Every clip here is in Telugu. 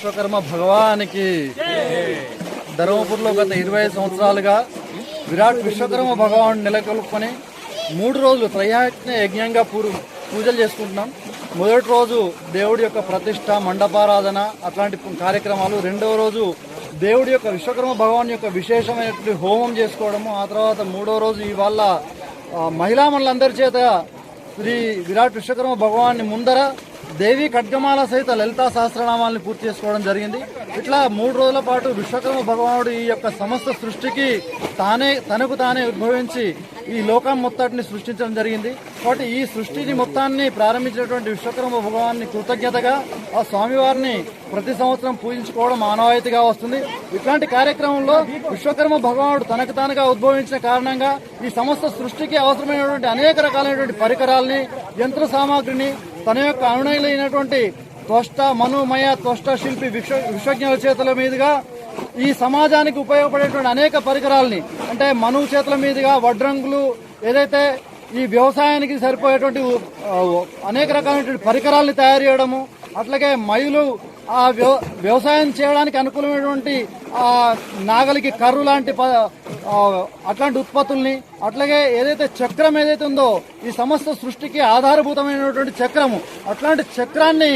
విశ్వకర్మ భగవానికి ధర్మపురిలో గత 25 సంవత్సరాలుగా విరాట్ విశ్వకర్మ భగవాన్ నెలకొల్పుకొని 3 రోజులు త్రయాజ్ఞ యజ్ఞంగా పూజలు చేసుకుంటున్నాం. మొదటి రోజు దేవుడి యొక్క ప్రతిష్ట, మండపారాధన అట్లాంటి కార్యక్రమాలు. రెండవ రోజు దేవుడి యొక్క విశ్వకర్మ భగవాన్ యొక్క విశేషమైనటువంటి హోమం చేసుకోవడము. ఆ తర్వాత 3వ రోజు ఇవాళ మహిళా మండలందరి చేత శ్రీ విరాట్ విశ్వకర్మ భగవాన్ని ముందర దేవి ఖడ్గమాల సహిత లలితా సహస్రనామాలను పూర్తి చేసుకోవడం జరిగింది. ఇట్లా 3 రోజుల పాటు విశ్వకర్మ భగవానుడు ఈ యొక్క సమస్త సృష్టికి తనకు తానే ఉద్భవించి ఈ లోకం మొత్తాన్ని సృష్టించడం జరిగింది. కాబట్టి ఈ సృష్టిని మొత్తాన్ని ప్రారంభించినటువంటి విశ్వకర్మ భగవాన్ని కృతజ్ఞతగా ఆ స్వామివారిని ప్రతి సంవత్సరం పూజించుకోవడం ఆనవాయితీగా వస్తుంది. ఇట్లాంటి కార్యక్రమంలో విశ్వకర్మ భగవానుడు తనకు తానుగా ఉద్భవించిన కారణంగా ఈ సమస్త సృష్టికి అవసరమైనటువంటి అనేక రకాలైనటువంటి పరికరాల్ని, యంత్ర సామాగ్రిని తన యొక్క అనునయులైనటువంటి త్వష్ట, మనుమయ, త్వష్ట శిల్పి విశ్వజ్ఞుల చేతుల మీదుగా ఈ సమాజానికి ఉపయోగపడేటువంటి అనేక పరికరాలని, అంటే మనువు చేతుల మీదుగా వడ్రంగులు, ఏదైతే ఈ వ్యవసాయానికి సరిపోయేటువంటి అనేక రకాలైనటువంటి పరికరాలని తయారు చేయడము, అట్లాగే మయులు ఆ వ్యవసాయం చేయడానికి అనుకూలమైనటువంటి నాగలికి కర్రు లాంటి అట్లాంటి ఉత్పత్తుల్ని, అట్లాగే ఏదైతే చక్రం ఏదైతే ఉందో ఈ సమస్త సృష్టికి ఆధారభూతమైనటువంటి చక్రము, అట్లాంటి చక్రాన్ని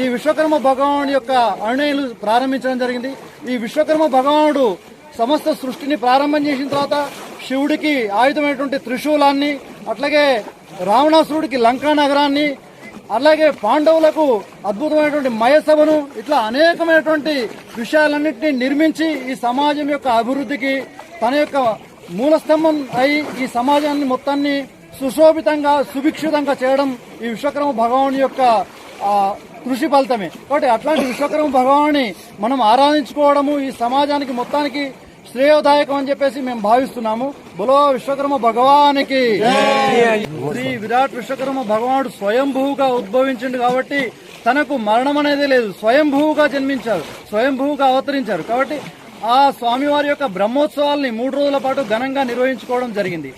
ఈ విశ్వకర్మ భగవానుడి యొక్క అనునయులు ప్రారంభించడం జరిగింది. ఈ విశ్వకర్మ భగవానుడు సమస్త సృష్టిని ప్రారంభం చేసిన తర్వాత శివుడికి ఆయుధమైనటువంటి త్రిశూలాన్ని, అట్లాగే రావణాసురుడికి లంకా నగరాన్ని, అలాగే పాండవులకు అద్భుతమైనటువంటి మయసభను, ఇట్లా అనేకమైనటువంటి విషయాలన్నింటినీ నిర్మించి ఈ సమాజం యొక్క అభివృద్ధికి తన యొక్క మూలస్తంభం అయి ఈ సమాజాన్ని మొత్తాన్ని సుశోభితంగా, సుభిక్షితంగా చేయడం ఈ విశ్వకర్మ భగవానుడి యొక్క కృషి ఫలితమే. కాబట్టి అట్లాంటి విశ్వకర్మ భగవాన్ని మనం ఆరాధించుకోవడము ఈ సమాజానికి మొత్తానికి శ్రేయోదాయకం అని చెప్పేసి మేము భావిస్తున్నాము. బలో విశ్వకర్మ భగవానికి. శ్రీ విరాట్ విశ్వకర్మ భగవానుడు స్వయంభూగా ఉద్భవించిండు కాబట్టి తనకు మరణం అనేది లేదు. స్వయంభూగా జన్మించారు, స్వయంభూగా అవతరించారు. కాబట్టి ఆ స్వామివారి యొక్క బ్రహ్మోత్సవాల్ని 3 రోజుల పాటు ఘనంగా నిర్వహించుకోవడం జరిగింది.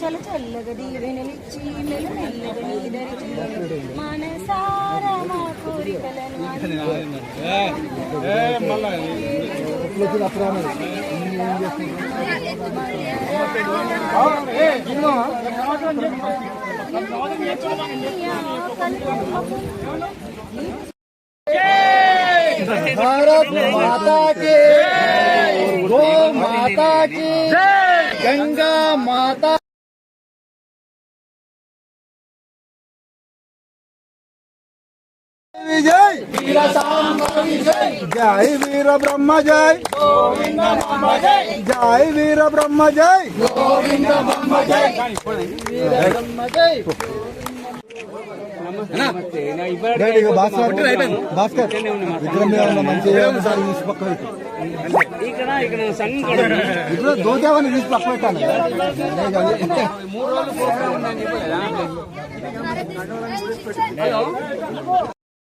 చల చల్లగది వెనలిచ్చి మెల్లమెల్లగని దరిచి మనసార మా కోరికలను भारत माता की, गो माता की, गंगा माता जय, वीर जय, वीर ब्रह्म जय, जय वीर ब्रह्म जय, गोविंद ब्रह्म जय, वीर ब्रह्म जय. భాస్కర్ ఇక్కడ సంఘం ఇప్పుడు దోదేవాన్ని తీసి పక్క పెట్టాను.